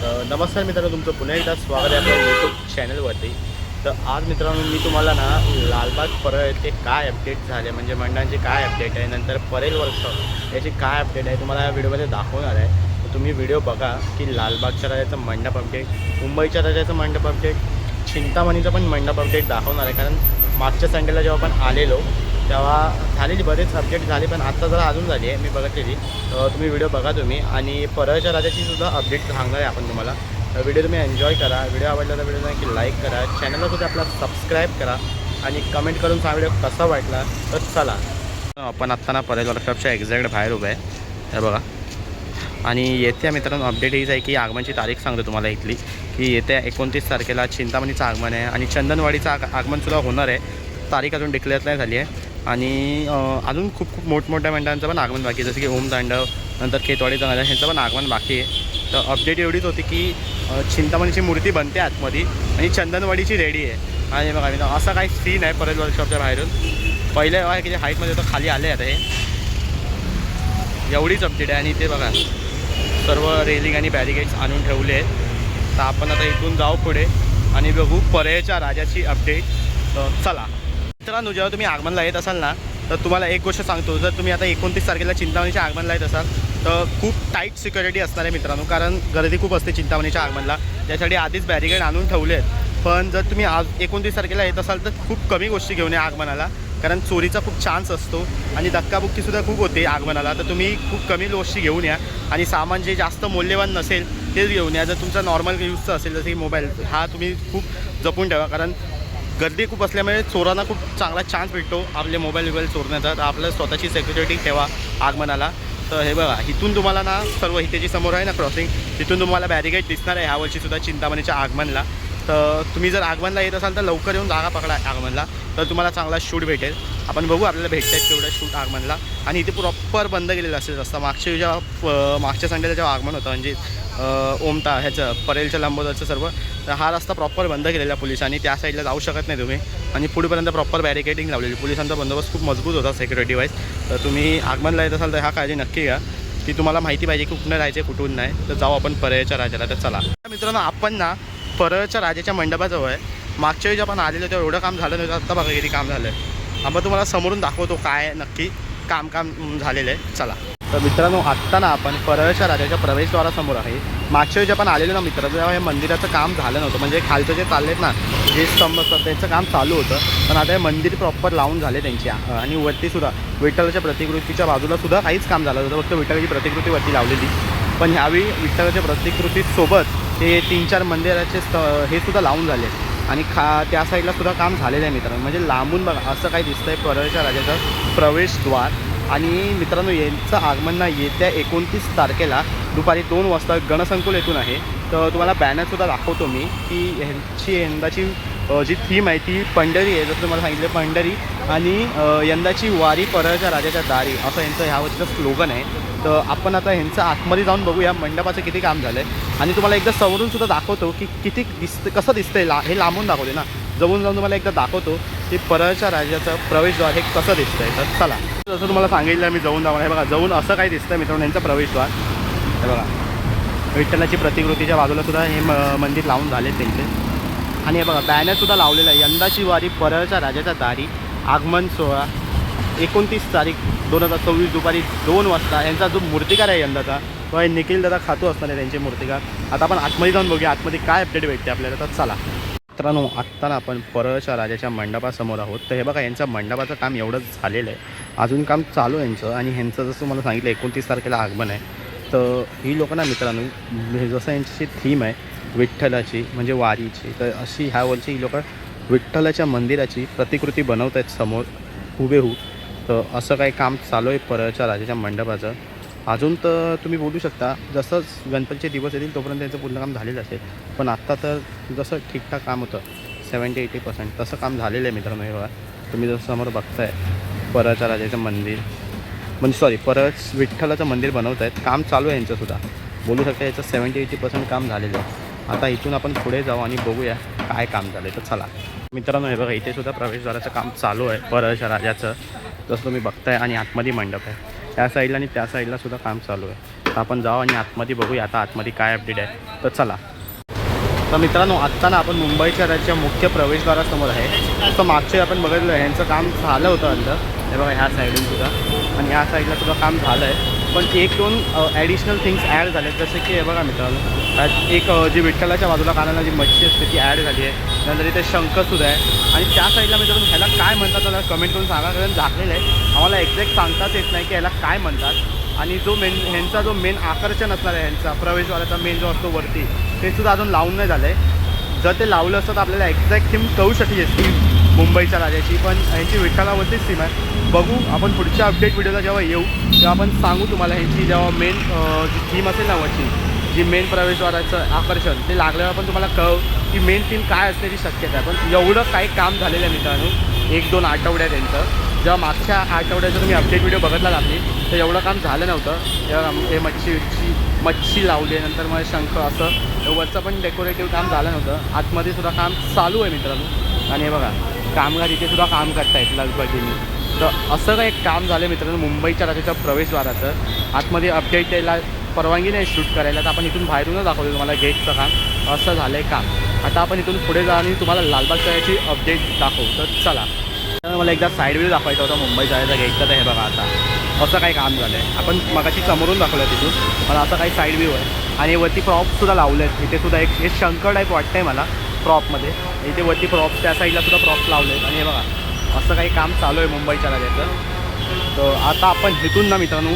नमस्कार मित्रांनो, तुमचं पुन्हा एकदा स्वागत आहे आपल्या यूट्यूब चॅनलवरती. तर आज मित्रांनो मी तुम्हाला ना लालबाग परळ येथे काय अपडेट झाले, म्हणजे मंडळांचे काय अपडेट आहे, नंतर परेल वर्कशॉप याची काय अपडेट आहे तुम्हाला या व्हिडिओमध्ये दाखवणार आहे. तर तुम्ही व्हिडिओ बघा की लालबागच्या राजाचं मंडप अपडेट, मुंबईच्या राजाचं मंडप अपडेट, चिंतामणीचं पण मंडप अपडेट दाखवणार आहे. कारण मागच्या संडेला जेव्हा आपण आलेलो तेव्हा झालेली बरेच अपडेट झाले, पण आत्ता जरा अजून झाली आहे मी बघितलेली. तुम्ही व्हिडिओ बघा तुम्ही, आणि परळच्या राजाची सुद्धा अपडेट सांगणार आहे आपण तुम्हाला. व्हिडिओ तुम्ही एन्जॉय करा. व्हिडिओ आवडला तर व्हिडिओ नक्की लाईक करा, चॅनलला सुद्धा आपला सबस्क्राईब करा आणि कमेंट करून सांगा व्हिडिओ कसा वाटला. तर चला, आपण आत्ता ना परेल वर्कशॉपच्या एक्झॅक्ट बाहेर उभं आहे, हे बघा. आणि येत्या मित्रांनो अपडेट हीच आहे की आगमनची तारीख सांगतो तुम्हाला इथली, की येत्या 29 तारखेला चिंतामणीचं आगमन आहे आणि चंदनवाडीचं आगमनसुद्धा होणार आहे. तारीख अजून डिक्लेअर नाही झाली आहे. आणि अजून खूप मोठमोठ्या मंडळांचं पण आगमन बाकी आहे, जसं की ओम तांडव, नंतर खेतवाडीचं मंडळ, ह्यांचं पण आगमन बाकी आहे. तर अपडेट एवढीच होती की चिंतामणीची मूर्ती बनते आतमध्ये आणि चंदनवाडीची रेडी आहे. आणि बघा मी असा काही सीन आहे परत वर्कशॉपच्या बाहेरून. पहिले बघा किती हाईटमध्ये होतं, खाली आले आता हे, एवढीच अपडेट आहे. आणि ते बघा सर्व रेलिंग आणि बॅरिकेड्स आणून ठेवले आहेत. तर आपण आता इथून जाऊ पुढे आणि बघू परळच्या राजाची अपडेट. चला मित्रांनो, जेव्हा तुम्ही आगमनला येत असाल ना, तर तुम्हाला एक गोष्ट सांगतो, जर तुम्ही आता 29 तारखेला चिंतामणीच्या आगमनला येत असाल तर खूप टाईट सिक्युरिटी असणार आहे मित्रांनो, कारण गर्दी खूप असते चिंतामणीच्या आगमनला. त्यासाठी आधीच बॅरिकेड आणून ठेवले आहेत. पण जर तुम्ही आज 29 तारखेला येत असाल तर खूप कमी गोष्टी घेऊन या आगमनाला, कारण चोरीचा खूप चान्स असतो आणि धक्काबुक्कीसुद्धा खूप होते आगमनाला. तर तुम्ही खूप कमी गोष्टी घेऊन या आणि सामान जे जास्त मौल्यवान नसेल तेच घेऊन या. जर तुमचा नॉर्मल यूजचा असेल, जसं की मोबाईल, हा तुम्ही खूप जपून ठेवा, कारण गर्दी खूप असल्यामुळे चोरांना खूप चांगला चान्स भेटतो आपले मोबाईल चोरण्याचा. तर आपलं स्वतःची सिक्युरिटी ठेवा आगमनाला. तर हे बघा, इथून तुम्हाला ना सर्व इथे समोर आहे ना क्रॉसिंग, तिथून तुम्हाला बॅरिकेड दिसणार आहे ह्यावर्षीसुद्धा चिंतामणीच्या आगमनला. तर तुम्ही जर आगमनला येत असाल तर लवकर येऊन जागा पकडा आगमनला, तर तुम्हाला चांगला शूट भेटेल. आपण बघू आपल्याला भेटत आहेत तेवढं शूट आगमनला. आणि इथे प्रॉपर बंद केलेलं असेल रस्ता. मागच्या संडेला जेव्हा आगमन होतं, म्हणजे ह्याचं परेलच्या लंबोदरचं सर्व, तर हा रस्ता प्रॉपर बंद केलेला पोलिसांनी. त्या साईडला जाऊ शकत नाही तुम्ही. आणि पुढेपर्यंत प्रॉपर बॅरिकेडिंग लावलेली, पोलिसांचा बंदोबस्त खूप मजबूत होता सिक्युरिटी वाईज. तर तुम्ही आगमनला येत असाल तर ह्या काळजी नक्की घ्या, की तुम्हाला माहिती पाहिजे की कुठनं राहायचं कुठून नाही. तर जाऊ आपण परळच्या राजाला. तर चला मित्रांनो, आपण ना परळच्या राजाच्या मंडपाजवळ आहे. मागच्या वेळी आपण आलेलो तेव्हा एवढं काम झालं नव्हतं, आत्ता बघा किती काम झालं आहे. आपण तुम्हाला समोरून दाखवतो काय नक्की काम झालेलं आहे. चला. तर मित्रांनो, आत्ता ना आपण परळच्या राजाच्या प्रवेशद्वारासमोर आहे. मागच्या वेळी आपण आलेलो ना मित्रांनो, तेव्हा हे मंदिराचं काम झालं नव्हतं, म्हणजे खालचं जे चाललेत ना जे स्तंभ असतात त्यांचं काम चालू होतं. पण आता हे मंदिर प्रॉपर लावून झाले त्यांची. आणि वरतीसुद्धा विठ्ठलाच्या प्रतिकृतीच्या बाजूलासुद्धा काहीच काम झालं होतं, फक्त विठ्ठलाची प्रतिकृती वरती लावलेली. पण ह्यावेळी विठ्ठलाच्या प्रतिकृतीसोबत ते 3-4 मंदिराचे हे सुद्धा लावून झाले. आणि त्या साईडला सुद्धा काम झालेलं आहे मित्रांनो. म्हणजे लांबून बघा असं काही दिसतंय परळच्या राजाचं प्रवेशद्वार. आणि मित्रांनो, यांचं आगमन ना येत्या 29 तारखेला दुपारी 2 वाजता गणसंकुल येथून आहे. तर तुम्हाला बॅनरसुद्धा दाखवतो मी, की ह्यांची यंदाची जी थीम आहे ती पंढरी आहे. जसं तुम्हाला सांगितलं पंढरी, आणि यंदाची वारी परळच्या राजाच्या दारी, असं यांचं ह्या वर्षीचं स्लोगन आहे. तर आपण आता ह्यांचं आतमध्ये जाऊन बघूया मंडपाचं किती काम झालं आहे. आणि तुम्हाला एकदा समोरूनसुद्धा दाखवतो की किती कसं दिसतंय. हे लांबून दाखवते ना, जवळून जाऊन तुम्हाला एकदा दाखवतो की परळच्या राजाचं प्रवेशद्वार हे कसं दिसतंय. तर चला, जसं तुम्हाला सांगितलं मी जाऊन हे बघा, जाऊन असं काही दिसतंय मित्रांनो यांचं प्रवेशद्वार. हे बघा, विठ्ठलाची प्रतिकृतीच्या बाजूलासुद्धा हे मंदिर लावून झाले त्यांचे. आणि हे बघा बॅनरसुद्धा लावलेलं आहे, यंदाची वारी परळच्या राजाच्या दारी, आगमन सोहळा 29 तारीख 2024 दुपारी 2 वाजता. यांचा जो मूर्तिकार आहे यंदाचा तो आहे निखिल दादा खातू असणार आहे त्यांचे मूर्तिकार. आता आपण आतमध्ये जाऊन बघूया आतमध्ये काय अपडेट भेटते आपल्याला. तर चला मित्रांनो, आत्ता आपण परळच्या राजाच्या मंडपासमोर आहोत. तर हे बघा, यांचं मंडपाचं काम एवढंच झालेलं आहे, अजून काम चालू आहे यांचं. आणि ह्यांचं जसं मला सांगितलं 29 तारखेला आगमन आहे. तर ही लोकांना मित्रांनो, जसं यांची थीम आहे विठ्ठलाची म्हणजे वारीची, तर अशी ह्या वर्षी ही लोकं विठ्ठलाच्या मंदिराची प्रतिकृती बनवत आहेत समोर हुबेहूब. तर असं काही काम चालू आहे परळच्या राजाच्या मंडपाचं. अजून तर तुम्ही बोलू शकता जसंच गणपतीचे दिवस येतील तोपर्यंत त्यांचं पूर्ण काम झालेलं असेल. पण आत्ता तर जसं ठीकठाक काम होतं 70-80% तसं काम झालेलं आहे मित्रांनो. हे बघा, तुम्ही जसं समोर बघताय परळच्या राजाचं मंदिर, म्हणजे परळ विठ्ठलाचं मंदिर बनवत आहेत. काम चालू आहे यांचंसुद्धा, बोलू शकता याचं 70-80% काम झालेलं आहे. आता इथून आपण पुढे जाऊ आणि बघूया काय काम झालं. तर चला मित्रांनो, हे बघा इथे सुद्धा प्रवेशद्वाराचं काम चालू आहे परळच्या राजाचं, जसं तुम्ही बघताय. आणि आतमध्ये मंडप आहे, त्या साईडला आणि त्या साईडला सुद्धा काम चालू आहे. तर आपण जाऊ आणि आतमध्ये बघूया आता आतमध्ये काय अपडेट आहे. तर चला. तर मित्रांनो आत्ता ना आपण मुंबई शहराच्या मुख्य प्रवेशद्वारासमोर आहे. तसं मागच्या आपण बघितलं ह्यांचं काम झालं होतं अंदर, हे बघा ह्या साईडून सुद्धा आणि ह्या साईडला सुद्धा काम झालं आहे. पण एक दोन ॲडिशनल थिंग्स ॲड झाले, जसे की हे बघा मित्रांनो एक जी विठ्ठलाच्या बाजूला कानाला जी मच्छी असते ती ॲड झाली आहे. नंतर इथे शंखसुद्धा आहे आणि त्या साईडला मित्रांनो ह्याला काय म्हणतात त्याला कमेंट करून सांगा, कारण झाकलेलं आहे आम्हाला एक्झॅक्ट सांगताच येत नाही की ह्याला काय म्हणतात. आणि जो ह्यांचा जो मेन आकर्षण असणार आहे ह्यांचा प्रवेशद्वाराचा मेन जो असतो वरती, ते सुद्धा अजून लावून नाही झालं आहे. जर ते लावलं असतं तर आपल्याला एक्झॅक्ट थीम कळू शकली असती मुंबईच्या राजाची, पण ह्यांची विठ्ठलावरतीच थीम आहे. बघू आपण पुढच्या अपडेट व्हिडिओला जेव्हा येऊ तेव्हा आपण सांगू तुम्हाला ह्यांची जेव्हा मेन जी थीम असेल ना वरची, जी मेन प्रवेशद्वाराचं आकर्षण ते लागल्यावर पण तुम्हाला कळव की मेन थीम काय असण्याची शक्यता आहे. पण एवढं काही काम झालेलं आहे मित्रांनो 1-2 आठवड्यात त्यांचं. जेव्हा मागच्या आठवड्याचं तुम्ही अपडेट व्हिडिओ बघितला आपली तर एवढं काम झालं नव्हतं. तेव्हा हे मच्छी लावली, नंतर मग शंख असं वरचं पण डेकोरेटिव्ह काम झालं नव्हतं. आतमध्ये सुद्धा काम चालू आहे मित्रांनो. आणि हे बघा कामगार इथे सुद्धा काम करतायत लगबगीने. तर असं काही एक काम झालं मित्रांनो मुंबईच्या राजाच्या प्रवेशद्वाराचं. आतमध्ये अपडेट द्यायला परवानगी नाही शूट करायला, तर आपण इथून बाहेरूनच दाखवतो तुम्हाला गेटचं काम. असं झालं आहे काम. आता आपण इथून पुढे जा आणि तुम्हाला लालबागच्या याची अपडेट दाखवू. तर चला. मला एकदा साईड व्ह्यू दाखवायचा होता मुंबई जायचा गेटचा, तर हे बघा आता असं काही काम झालं आहे. आपण मगाशी समोरून दाखवलं तिथून, मला असं काही साईड व्ह्यू आहे. आणि वरती प्रॉप्ससुद्धा लावले आहेत. इथे सुद्धा एक हे शंकर टाईप वाटतं आहे मला प्रॉपमध्ये. इथे वरती प्रॉप्स त्या साईडला सुद्धा प्रॉप्स लावले आहेत. आणि हे बघा असं काही काम चालू आहे मुंबईच्या राजाचं. तर आता आपण इथून ना मित्रांनो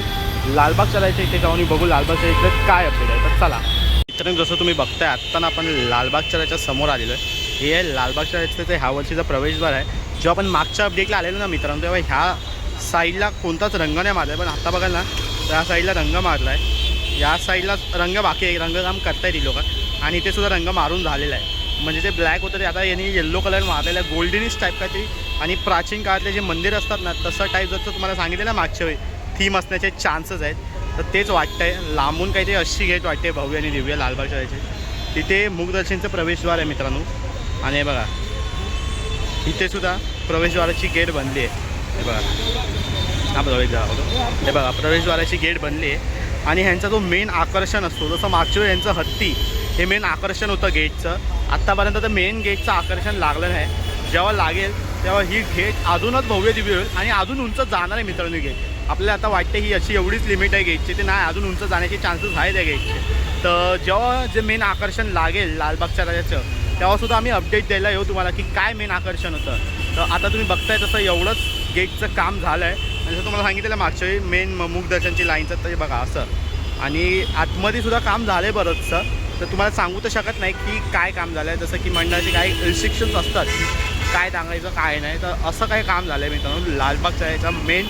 लालबागच्या राजाच्या इथे जाऊन बघू लालबागच्या इथे काय अपडेट आहे. तर चला मित्रांनो, जसं तुम्ही बघताय आत्ताना आपण लालबागच्या राजाच्या समोर आलेलो आहे. हे आहे लालबागच्या राजाचं ह्या वर्षीचा प्रवेशद्वार आहे. जेव्हा आपण मागच्या अपडेटला आलेलो ना मित्रांनो तेव्हा ह्या साईडला कोणताच रंग नाही मारला आहे, पण आता बघाल ना त्या साईडला रंग मारला आहे. या साईडला रंग बाकी आहे, रंगकाम करतायत ही लोक. आणि इथे सुद्धा रंग मारून झालेला आहे. म्हणजे ते ब्लॅक होतं ते आता यांनी येल्लो कलर मारलेला आहे, गोल्डनिश टाईप काहीतरी. आणि प्राचीन काळातले जे मंदिर असतात ना तसं टाईप जसं तुम्हाला सांगितलं ना मागच्या वेळी थीम असण्याचे चान्सेस आहेत. तर तेच वाटतं आहे. लांबून काहीतरी अशी गेट वाटते भव्य आणि दिव्य लालबागच्या राजाची. तिथे मुखदर्शनचं प्रवेशद्वार आहे मित्रांनो. आणि हे बघा इथे सुद्धा प्रवेशद्वाराची गेट बनली आहे. हे बघा हा प्रवेशद्वार होतो. हे बघा प्रवेशद्वाराची गेट बनली आहे. आणि ह्यांचा जो मेन आकर्षण असतो, जसं मागच्या वेळी ह्यांचं हत्ती हे मेन आकर्षण होतं गेटचं. आत्तापर्यंत तर मेन गेटचं आकर्षण लागलं नाही. जेव्हा लागेल तेव्हा ही गेट अजूनच भव्य दिव्य होईल आणि अजून उंच जाणार आहे मित्रांनो गेट. आपल्याला आता वाटते ही अशी एवढीच लिमिट आहे गेटची, ते नाही अजून उंच जाण्याचे चान्सेस आहेत या गेटचे. तर जेव्हा जे मेन आकर्षण लागेल लालबागच्या राजाचं तेव्हासुद्धा आम्ही अपडेट द्यायला येऊ तुम्हाला की काय मेन आकर्षण होतं. तर आता तुम्ही बघताय तसं एवढंच गेटचं काम झालं आहे. आणि जसं तुम्हाला सांगितलं मागच्या वेळी मेन मुखदर्शनची लाईनचं तर बघा असं. आणि आतमध्ये सुद्धा काम झालं आहे बरंचसं. तर तुम्हाला सांगू तर शकत नाही की काय काम झालं आहे, जसं की मंडळाचे काही रिस्ट्रिक्शन्स असतात काय सांगायचं काय नाही. तर असं काही काम झालं आहे मित्रांनो लालबागच्या याच्या मेन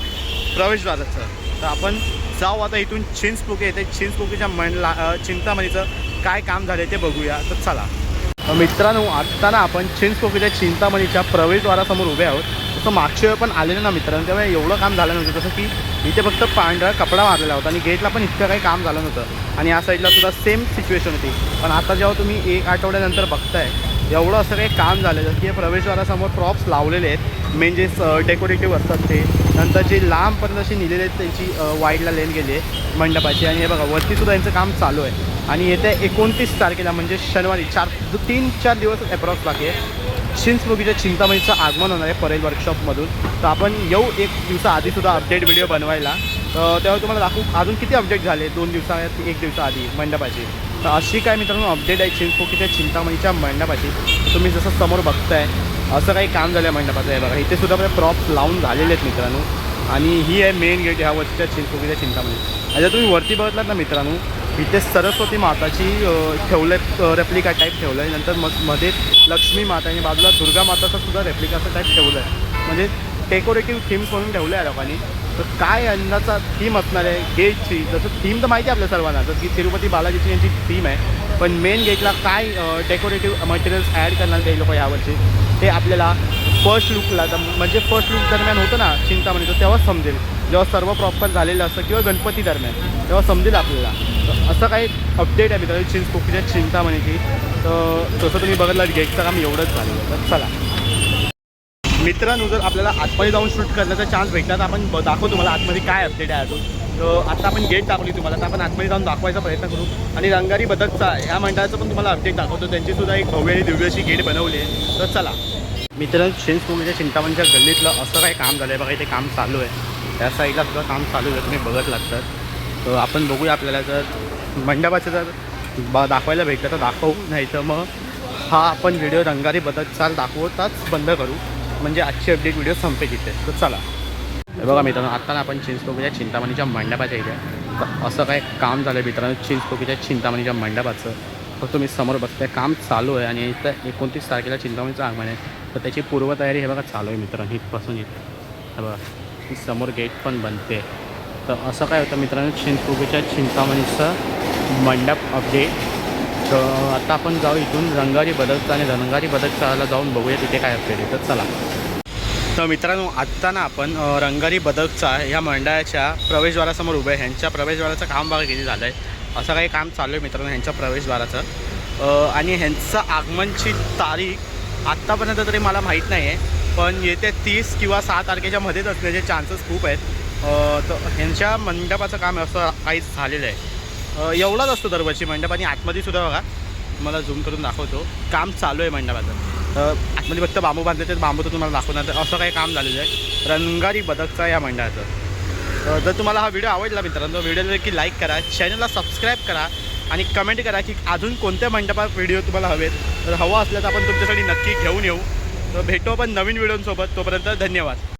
प्रवेशद्वाराचं. तर आपण जाऊ आता इथून चिंचपोके येते. चिंचपोकेच्या चिंतामणीचं काय काम झालं ते बघूया. तर चला मित्रांनो आत्ता ना आपण चिंचपोकेच्या चिंतामणीच्या प्रवेशद्वारासमोर उभे आहोत. तसं मागच्या वेळ पण आलेलं ना मित्रांनो तेव्हा एवढं काम झालं नव्हतं. जसं की इथे फक्त पांढरा कपडा मारलेला होता आणि गेटला पण इतकं काही काम झालं नव्हतं. आणि या साईडला सुद्धा सेम सिच्युएशन होती. पण आता जेव्हा तुम्ही 1 आठवड्यानंतर बघताय एवढं असं काही काम झालं जसं की प्रवेशद्वारासमोर प्रॉप्स लावलेले आहेत मेन जे डेकोरेटिव्ह असतात ते. नंतर जे लांबपर्यंत अशी नेलेले आहेत त्यांची वाईडला लेन गेली आहे मंडपाची. आणि हे बघा वरतीसुद्धा यांचं काम चालू आहे. आणि येत्या 29 तारखेला म्हणजे शनिवारी 3-4 दिवस अप्रॉक्स बाकी आहे चिंचपोकेच्या चिंतामणीचं आगमन होणार आहे परेल वर्कशॉपमधून. तर आपण येऊ 1 दिवसाआधीसुद्धा अपडेट व्हिडिओ बनवायला. तेव्हा तुम्हाला दाखवू अजून किती अपडेट झाले 2 दिवसात 1 दिवसाआधी मंडपाची. तर अशी काय मित्रांनो अपडेट आहे चिंचपोकेच्या चिंतामणीच्या मंडपाची. तुम्ही जसं समोर बघताय असं काही काम झालं आहे मंडपाचं. आहे बघा इथे सुद्धा प्रॉप्स लावून झालेले आहेत मित्रांनो. आणि ही आहे मेन गेट ह्या वर्षीच्या चिंचपोकेच्या चिंतामणी. आता तुम्ही वरती बघितलात ना मित्रांनो इथे सरस्वती माताची ठेवलं रेप्लिका टाईप ठेवलं आहे. नंतर मध्ये लक्ष्मी माता आणि बाजूला दुर्गा माताचा सुद्धा रेप्लिकाचं टाईप ठेवलं आहे. म्हणजे डेकोरेटिव्ह थीम करून ठेवलं आहे लोकांनी. तर काय यंदाचा थीम असणार आहे गेटची, जसं थीम तर माहिती आहे आपल्या सर्वांना जसं की तिरुपती बालाजीची यांची थीम आहे. पण मेन गेटला काय डेकोरेटिव्ह मटेरियल्स ॲड करणार ते लोक यावर्षी हे आपल्याला फर्स्ट लुकला म्हणजे फर्स्ट लुक दरम्यान होतं ना चिंतामणीचं तेव्हाच समजेल. जेव्हा सर्व प्रॉपर झालेलं असतं किंवा गणपती दरम्यान तेव्हा समजेल आपल्याला. तर असं काही अपडेट आहे मित्रांनो चिंचपोकेच्या चिंतामणीची. तर तसं तुम्ही बघितलं गेटचं काम एवढंच झालं. तर चला मित्रांनो जर आपल्याला आतमध्ये जाऊन शूट करण्याचा चान्स भेटला तर आपण दाखवू तुम्हाला आतमध्ये काय अपडेट आहे अजून. तर आता आपण गेट दाखवली तुम्हाला, तर आपण आतमध्ये जाऊन दाखवायचा प्रयत्न करू. आणि रंगारी बदकचा ह्या मंडळाचं पण तुम्हाला अपडेट दाखवतो. त्यांचीसुद्धा एक भव्य आणि दिव्य अशी गेट बनवली आहे. तर चला मित्रांनो, चिंचपोकळीच्या चिंतामणीच्या गल्लीतलं असं काही काम झालं आहे बघा. इथे काम चालू आहे, त्या साईडला सुद्धा काम चालू आहे, तुम्ही बघत लागतात. तर आपण बघूया, आपल्याला जर मंडपाचं जर दाखवायला भेटलं तर दाखवू, नाही तर मग हा आपण व्हिडिओ रंगारी बदकचा दाखवताच बंद करू, म्हणजे आजची अपडेट व्हिडिओ संपेल इथे. तर चला बघा मित्रांनो, आत्ता आपण चिंचपोकळीच्या चिंतामणीच्या मंडपाच्या इथे असं काय काम झालं आहे मित्रांनो. चिंचपोकळीच्या चिंतामणीच्या मंडपाचं फक्त तुम्ही समोर बघताय, काम चालू आहे. आणि इथं 29 तारखेला चिंतामणीचं आगमन आहे, तर त्याची पूर्वतयारी हे बघा चालू आहे मित्रांनो. इथपासून इथं हे बघा, समोर गेट पण बनते. तर असं काय होतं मित्रांनो, चिंचपोकळीच्या चिंतामणीचं मंडप अपडेट. तर आता आपण जाऊ इथून रंगारी बदकचा, आणि रंगारी बदकचाला जाऊन बघूया तिथे काय अपडेट आहे. तर चला. तर मित्रांनो, आत्ता ना आपण रंगारी बदकचा ह्या मंडळाच्या प्रवेशद्वारासमोर उभे आहे. ह्यांच्या प्रवेशद्वाराचं काम बघा किती झालं आहे. असं काही काम चालू आहे मित्रांनो ह्यांच्या प्रवेशद्वाराचं. आणि ह्यांचं आगमनची तारीख आत्तापर्यंत तरी मला माहीत नाही आहे, पण येत्या 30 किंवा 6 तारखेच्या मध्येच असण्याचे चान्सेस खूप आहेत. तर ह्यांच्या मंडपाचं काम असं काहीच झालेलं आहे. एवढाच असतो दरवर्षी मंडप. आणि आतमध्ये सुद्धा बघा, मला झूम करून दाखवतो, काम चालू आहे मंडपाचं. आतमध्ये फक्त बांबू बांधले, तर बांबू तर तुम्हाला दाखवणार. तर असं काही काम झालेलं आहे रंगारी बदकचा या मंडळाचं. जर तुम्हाला हा व्हिडिओ आवडला मित्रांनो, व्हिडिओला देखील लाईक करा, चॅनलला सबस्क्राईब करा, आणि कमेंट करा की अजून कोणत्या मंडपात व्हिडिओ तुम्हाला हवेत. तर हवा असल्यास आपण तुमच्यासाठी नक्की घेऊन येऊ. तर भेटू आपण नवीन व्हिडिओसोबत. तोपर्यंत धन्यवाद.